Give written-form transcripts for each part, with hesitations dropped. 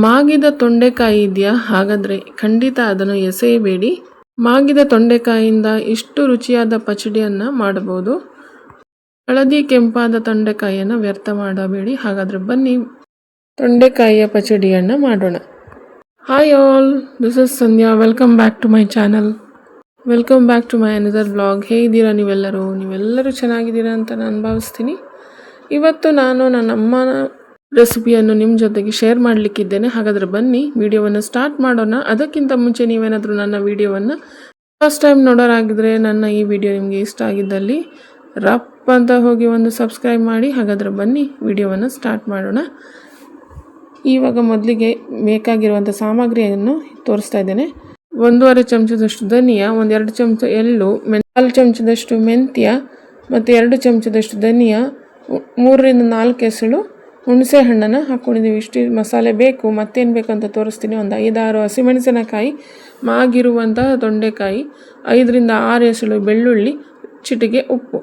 ಮಾಗಿದ ತೊಂಡೆಕಾಯಿ ಇದೆಯಾ? ಹಾಗಾದರೆ ಖಂಡಿತ ಅದನ್ನು ಎಸೆಯಬೇಡಿ. ಮಾಗಿದ ತೊಂಡೆಕಾಯಿಯಿಂದ ಇಷ್ಟು ರುಚಿಯಾದ ಪಚಡಿಯನ್ನು ಮಾಡಬಹುದು. ಹಳದಿ ಕೆಂಪಾದ ತೊಂಡೆಕಾಯಿಯನ್ನು ವ್ಯರ್ಥ ಮಾಡಬೇಡಿ. ಹಾಗಾದರೆ ಬನ್ನಿ ತೊಂಡೆಕಾಯಿಯ ಪಚಡಿಯನ್ನು ಮಾಡೋಣ. Hi all, this is Sandhya. Welcome back to my channel. Welcome back to my another vlog. ಹೇಗಿದ್ದೀರಾ ನೀವೆಲ್ಲರೂ ಚೆನ್ನಾಗಿದ್ದೀರಾ ಅಂತ ನಾನು ಭಾವಿಸ್ತೀನಿ. ಇವತ್ತು ನಾನು ನನ್ನ ಅಮ್ಮನ ರೆಸಿಪಿಯನ್ನು ನಿಮ್ಮ ಜೊತೆಗೆ ಶೇರ್ ಮಾಡಲಿಕ್ಕಿದ್ದೇನೆ. ಹಾಗಾದರೆ ಬನ್ನಿ ವಿಡಿಯೋವನ್ನು ಸ್ಟಾರ್ಟ್ ಮಾಡೋಣ. ಅದಕ್ಕಿಂತ ಮುಂಚೆ ನೀವೇನಾದರೂ ನನ್ನ ವಿಡಿಯೋವನ್ನು ಫಸ್ಟ್ ಟೈಮ್ ನೋಡೋರಾಗಿದ್ದರೆ ನನ್ನ ಈ ವಿಡಿಯೋ ನಿಮಗೆ ಇಷ್ಟ ಆಗಿದ್ದಲ್ಲಿ ರಪ್ ಅಂತ ಹೋಗಿ ಒಂದು ಸಬ್ಸ್ಕ್ರೈಬ್ ಮಾಡಿ. ಹಾಗಾದರೆ ಬನ್ನಿ ವಿಡಿಯೋವನ್ನು ಸ್ಟಾರ್ಟ್ ಮಾಡೋಣ. ಇವಾಗ ಮೊದಲಿಗೆ ಬೇಕಾಗಿರುವಂಥ ಸಾಮಗ್ರಿಯನ್ನು ತೋರಿಸ್ತಾ ಇದ್ದೇನೆ. 1.5 ಚಮಚದಷ್ಟು ಧನಿಯಾ, 1-2 ಚಮಚ ಎಳ್ಳು, 4 ಚಮಚದಷ್ಟು ಮೆಂತ್ಯ ಮತ್ತು 2 ಚಮಚದಷ್ಟು ಧನಿಯಾ, 3-4 ಎಸಳು ಹುಣಸೆ ಹಣ್ಣನ್ನು ಹಾಕ್ಕೊಂಡಿದ್ದೀವಿ. ಇಷ್ಟು ಮಸಾಲೆ ಬೇಕು. ಮತ್ತೇನು ಬೇಕಂತ ತೋರಿಸ್ತೀನಿ. ಒಂದು 5-6 ಹಸಿಮೆಣಸಿನಕಾಯಿ, ಮಾಗಿರುವಂತಹ ತೊಂಡೆಕಾಯಿ, 5-6 ಎಸಳು ಬೆಳ್ಳುಳ್ಳಿ, ಚಿಟಿಕೆ ಉಪ್ಪು.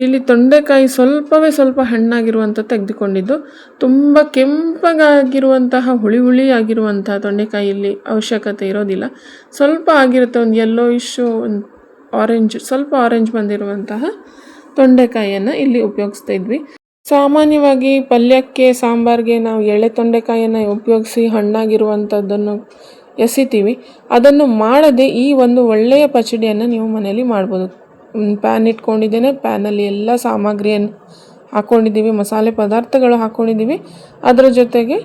ಇಲ್ಲಿ ತೊಂಡೆಕಾಯಿ ಸ್ವಲ್ಪ ಹಣ್ಣಾಗಿರುವಂಥ ತೆಗೆದುಕೊಂಡಿದ್ದು. ತುಂಬ ಕೆಂಪಗಾಗಿರುವಂತಹ ಹುಳಿ ಆಗಿರುವಂತಹ ತೊಂಡೆಕಾಯಿ ಇಲ್ಲಿ ಅವಶ್ಯಕತೆ ಇರೋದಿಲ್ಲ. ಸ್ವಲ್ಪ ಆಗಿರುತ್ತೆ, ಒಂದು ಯೆಲ್ಲೋಯಿಶು, ಒಂದು ಆರೆಂಜ್, ಸ್ವಲ್ಪ ಆರೆಂಜ್ ಬಂದಿರುವಂತಹ ತೊಂಡೆಕಾಯಿಯನ್ನು ಇಲ್ಲಿ ಉಪಯೋಗಿಸ್ತಾ ಇದ್ವಿ. ಸಾಮಾನ್ಯವಾಗಿ ಪಲ್ಯಕ್ಕೆ, ಸಾಂಬಾರಿಗೆ ನಾವು ಎಳೆ ತೊಂಡೆಕಾಯಿಯನ್ನು ಉಪಯೋಗಿಸಿ ಹಣ್ಣಾಗಿರುವಂಥದ್ದನ್ನು ಎಸಿತೀವಿ. ಅದನ್ನು ಮಾಡದೆ ಈ ಒಂದು ಒಳ್ಳೆಯ ಪಚಡಿಯನ್ನು ನೀವು ಮನೆಯಲ್ಲಿ ಮಾಡ್ಬೋದು. ಪ್ಯಾನ್ ಇಟ್ಕೊಂಡಿದ್ದೇನೆ. ಪ್ಯಾನಲ್ಲಿ ಎಲ್ಲ ಸಾಮಗ್ರಿಯನ್ನು ಹಾಕ್ಕೊಂಡಿದ್ದೀವಿ, ಮಸಾಲೆ ಪದಾರ್ಥಗಳು ಹಾಕ್ಕೊಂಡಿದ್ದೀವಿ. ಅದರ ಜೊತೆಗೆ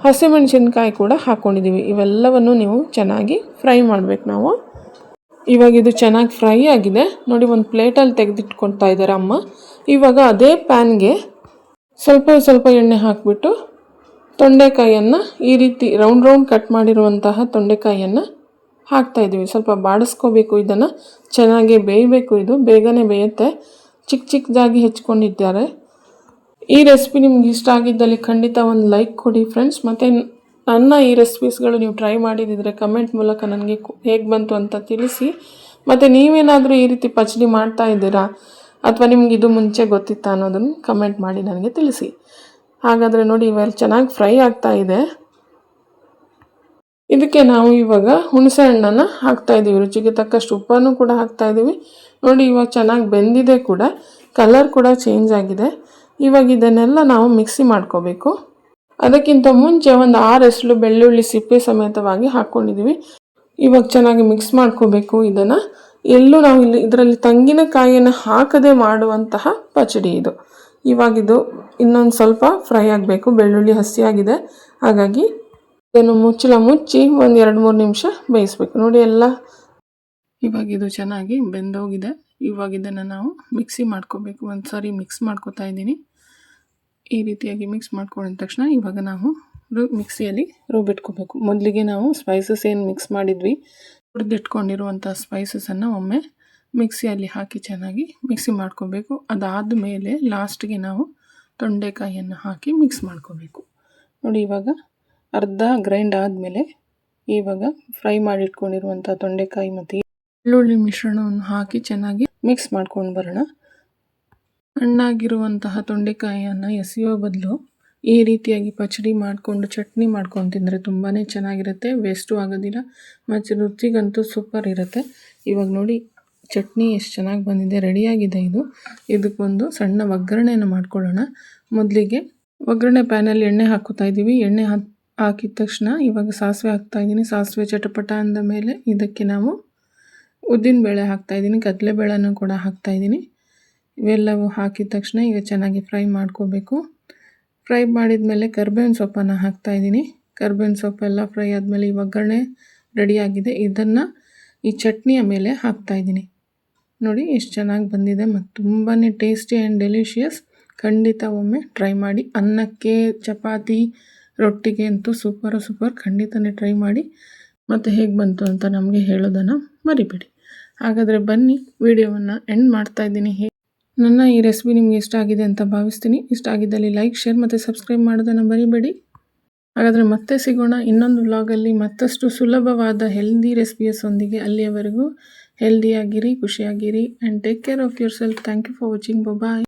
ಹಸಿಮೆಣಸಿನ್ಕಾಯಿ ಕೂಡ ಹಾಕ್ಕೊಂಡಿದ್ದೀವಿ. ಇವೆಲ್ಲವನ್ನು ನೀವು ಚೆನ್ನಾಗಿ ಫ್ರೈ ಮಾಡಬೇಕು. ನಾವು ಇವಾಗ ಇದು ಚೆನ್ನಾಗಿ ಫ್ರೈ ಆಗಿದೆ ನೋಡಿ. ಒಂದು ಪ್ಲೇಟಲ್ಲಿ ತೆಗೆದಿಟ್ಕೊಳ್ತಾ ಇದ್ದಾರೆ ಅಮ್ಮ. ಇವಾಗ ಅದೇ ಪ್ಯಾನ್ಗೆ ಸ್ವಲ್ಪ ಎಣ್ಣೆ ಹಾಕಿಬಿಟ್ಟು ತೊಂಡೆಕಾಯಿಯನ್ನು ಈ ರೀತಿ ರೌಂಡ್ ಕಟ್ ಮಾಡಿರುವಂತಹ ತೊಂಡೆಕಾಯಿಯನ್ನು ಹಾಕ್ತಾಯಿದ್ದೀವಿ. ಸ್ವಲ್ಪ ಬಾಡಿಸ್ಕೋಬೇಕು. ಇದನ್ನು ಚೆನ್ನಾಗಿ ಬೇಯಬೇಕು. ಇದು ಬೇಗನೆ ಬೇಯುತ್ತೆ. ಚಿಕ್ಕದಾಗಿ ಹೆಚ್ಕೊಂಡಿದ್ದಾರೆ. ಈ ರೆಸಿಪಿ ನಿಮ್ಗೆ ಇಷ್ಟ ಆಗಿದ್ದಲ್ಲಿ ಖಂಡಿತ ಒಂದು ಲೈಕ್ ಕೊಡಿ ಫ್ರೆಂಡ್ಸ್. ಮತ್ತು ನನ್ನ ಈ ರೆಸಿಪೀಸ್ಗಳು ನೀವು ಟ್ರೈ ಮಾಡಿದಿದ್ರೆ ಕಮೆಂಟ್ ಮೂಲಕ ನನಗೆ ಹೇಗೆ ಬಂತು ಅಂತ ತಿಳಿಸಿ. ಮತ್ತು ನೀವೇನಾದರೂ ಈ ರೀತಿ ಪಚಡಿ ಮಾಡ್ತಾ ಇದ್ದೀರಾ ಅಥವಾ ನಿಮ್ಗೆ ಇದು ಮುಂಚೆ ಗೊತ್ತಿತ್ತಾ ಅನ್ನೋದನ್ನು ಕಮೆಂಟ್ ಮಾಡಿ ನನಗೆ ತಿಳಿಸಿ. ಹಾಗಾದರೆ ನೋಡಿ, ಇವೆಲ್ಲ ಚೆನ್ನಾಗಿ ಫ್ರೈ ಆಗ್ತಾ ಇದೆ. ಇದಕ್ಕೆ ನಾವು ಇವಾಗ ಹುಣಸೆ ಹಣ್ಣನ್ನು ಹಾಕ್ತಾಯಿದ್ದೀವಿ. ರುಚಿಗೆ ತಕ್ಕಷ್ಟು ಉಪ್ಪನ್ನು ಕೂಡ ಹಾಕ್ತಾಯಿದ್ದೀವಿ. ನೋಡಿ, ಇವಾಗ ಚೆನ್ನಾಗಿ ಬೆಂದಿದೆ ಕೂಡ, ಕಲರ್ ಕೂಡ ಚೇಂಜ್ ಆಗಿದೆ. ಇವಾಗ ಇದನ್ನೆಲ್ಲ ನಾವು ಮಿಕ್ಸಿ ಮಾಡ್ಕೋಬೇಕು. ಅದಕ್ಕಿಂತ ಮುಂಚೆ ಒಂದು 6 ಎಸಳು ಬೆಳ್ಳುಳ್ಳಿ ಸಿಪ್ಪೆ ಸಮೇತವಾಗಿ ಹಾಕ್ಕೊಂಡಿದ್ದೀವಿ. ಇವಾಗ ಚೆನ್ನಾಗಿ ಮಿಕ್ಸ್ ಮಾಡ್ಕೋಬೇಕು ಇದನ್ನು. ಎಲ್ಲೂ ನಾವು ಇದರಲ್ಲಿ ತೆಂಗಿನಕಾಯಿಯನ್ನು ಹಾಕದೆ ಮಾಡುವಂತಹ ಪಚಡಿ ಇದು. ಇವಾಗಿದು ಇನ್ನೊಂದು ಸ್ವಲ್ಪ ಫ್ರೈ ಆಗಬೇಕು. ಬೆಳ್ಳುಳ್ಳಿ ಹಸಿಯಾಗಿದೆ, ಹಾಗಾಗಿ ಇದನ್ನು ಮುಚ್ಚಿ ಒಂದು 2-3 ನಿಮಿಷ ಬೇಯಿಸ್ಬೇಕು. ನೋಡಿ ಎಲ್ಲ ಇವಾಗ ಇದು ಚೆನ್ನಾಗಿ ಬೆಂದೋಗಿದೆ. ಇವಾಗ ಇದನ್ನು ನಾವು ಮಿಕ್ಸಿ ಮಾಡ್ಕೋಬೇಕು. ಒಂದು ಸಾರಿ ಮಿಕ್ಸ್ ಮಾಡ್ಕೋತಾ ಇದ್ದೀನಿ. ಈ ರೀತಿಯಾಗಿ ಮಿಕ್ಸ್ ಮಾಡ್ಕೊಂಡಿದ ತಕ್ಷಣ ಇವಾಗ ನಾವು ಮಿಕ್ಸಿಯಲ್ಲಿ ರುಬ್ಬಿಟ್ಕೋಬೇಕು. ಮೊದಲಿಗೆ ನಾವು ಸ್ಪೈಸಸ್ ಏನು ಮಿಕ್ಸ್ ಮಾಡಿದ್ವಿ, ಹುರಿದಿಟ್ಕೊಂಡಿರುವಂಥ ಸ್ಪೈಸಸನ್ನು ಒಮ್ಮೆ ಮಿಕ್ಸಿಯಲ್ಲಿ ಹಾಕಿ ಚೆನ್ನಾಗಿ ಮಿಕ್ಸಿ ಮಾಡ್ಕೋಬೇಕು. ಅದಾದ ಮೇಲೆ ಲಾಸ್ಟ್ಗೆ ನಾವು ತೊಂಡೆಕಾಯಿಯನ್ನು ಹಾಕಿ ಮಿಕ್ಸ್ ಮಾಡ್ಕೋಬೇಕು. ನೋಡಿ, ಇವಾಗ ಅರ್ಧ ಗ್ರೈಂಡ್ ಆದಮೇಲೆ ಇವಾಗ ಫ್ರೈ ಮಾಡಿಟ್ಕೊಂಡಿರುವಂಥ ತೊಂಡೆಕಾಯಿ ಮತ್ತು ಬೆಳ್ಳುಳ್ಳಿ ಮಿಶ್ರಣವನ್ನು ಹಾಕಿ ಚೆನ್ನಾಗಿ ಮಿಕ್ಸ್ ಮಾಡ್ಕೊಂಡು ಬರೋಣ. ಹಣ್ಣಾಗಿರುವಂತಹ ತೊಂಡೆಕಾಯಿಯನ್ನು ಎಸೆಯೋ ಬದಲು ಈ ರೀತಿಯಾಗಿ ಪಚಡಿ ಮಾಡಿಕೊಂಡು ಚಟ್ನಿ ಮಾಡ್ಕೊಂಡು ತಿಂದರೆ ತುಂಬಾ ಚೆನ್ನಾಗಿರುತ್ತೆ. ವೇಸ್ಟು ಆಗೋದಿಲ್ಲ ಮತ್ತು ರುಚಿಗಂತೂ ಸೂಪರ್ ಇರುತ್ತೆ. ಇವಾಗ ನೋಡಿ, ಚಟ್ನಿ ಎಷ್ಟು ಚೆನ್ನಾಗಿ ಬಂದಿದೆ, ರೆಡಿಯಾಗಿದೆ. ಇದಕ್ಕೊಂದು ಸಣ್ಣ ಒಗ್ಗರಣೆಯನ್ನು ಮಾಡ್ಕೊಳ್ಳೋಣ. ಮೊದಲಿಗೆ ಒಗ್ಗರಣೆ ಪ್ಯಾನಲ್ಲಿ ಎಣ್ಣೆ ಹಾಕೋತಾ ಇದ್ದೀವಿ. ಎಣ್ಣೆ ಹಾಕಿದ ತಕ್ಷಣ ಇವಾಗ ಸಾಸಿವೆ ಹಾಕ್ತಾಯಿದ್ದೀನಿ. ಸಾಸಿವೆ ಚಟಪಟ ಅಂದ ಮೇಲೆ ಇದಕ್ಕೆ ನಾವು ಉದ್ದಿನಬೇಳೆ ಹಾಕ್ತಾಯಿದ್ದೀನಿ, ಕಡಲೆಬೇಳೆನೂ ಕೂಡ ಹಾಕ್ತಾಯಿದ್ದೀನಿ. ಇವೆಲ್ಲವೂ ಹಾಕಿದ ತಕ್ಷಣ ಈಗ ಚೆನ್ನಾಗಿ ಫ್ರೈ ಮಾಡ್ಕೋಬೇಕು. ಫ್ರೈ ಮಾಡಿದ ಮೇಲೆ ಕರ್ಬೇವಿನ ಸೊಪ್ಪನ್ನು ಹಾಕ್ತಾಯಿದ್ದೀನಿ. ಕರ್ಬೇವಿನ ಸೊಪ್ಪೆಲ್ಲ ಫ್ರೈ ಆದಮೇಲೆ ಈ ಒಗ್ಗರಣೆ ರೆಡಿಯಾಗಿದೆ. ಇದನ್ನು ಈ ಚಟ್ನಿಯ ಮೇಲೆ ಹಾಕ್ತಾಯಿದ್ದೀನಿ. ನೋಡಿ ಎಷ್ಟು ಚೆನ್ನಾಗಿ ಬಂದಿದೆ ಮತ್ತು ತುಂಬಾ ಟೇಸ್ಟಿ ಆ್ಯಂಡ್ ಡೆಲಿಷಿಯಸ್. ಖಂಡಿತ ಒಮ್ಮೆ ಟ್ರೈ ಮಾಡಿ. ಅನ್ನಕ್ಕೆ, ಚಪಾತಿ, ರೊಟ್ಟಿಗೆ ಅಂತೂ ಸೂಪರ್. ಖಂಡಿತನೇ ಟ್ರೈ ಮಾಡಿ. ಮತ್ತು ಹೇಗೆ ಬಂತು ಅಂತ ನಮಗೆ ಹೇಳೋದನ್ನು ಮರಿಬೇಡಿ. ಹಾಗಾದರೆ ಬನ್ನಿ ವಿಡಿಯೋವನ್ನು ಎಂಡ್ ಮಾಡ್ತಾಯಿದ್ದೀನಿ. ನನ್ನ ಈ ರೆಸಿಪಿ ನಿಮಗೆ ಇಷ್ಟ ಆಗಿದೆ ಅಂತ ಭಾವಿಸ್ತೀನಿ. ಇಷ್ಟ ಆಗಿದ್ದಲ್ಲಿ ಲೈಕ್, ಶೇರ್ ಮತ್ತು ಸಬ್ಸ್ಕ್ರೈಬ್ ಮಾಡೋದನ್ನು ಮರಿಬೇಡಿ. ಹಾಗಾದರೆ ಮತ್ತೆ ಸಿಗೋಣ ಇನ್ನೊಂದು ವ್ಲಾಗಲ್ಲಿ ಮತ್ತಷ್ಟು ಸುಲಭವಾದ ಹೆಲ್ದಿ ರೆಸಿಪೀಸೊಂದಿಗೆ. ಅಲ್ಲಿಯವರೆಗೂ ಹೆಲ್ದಿಯಾಗಿರಿ, ಖುಷಿಯಾಗಿರಿ and take care of yourself. Thank you for watching. Bye.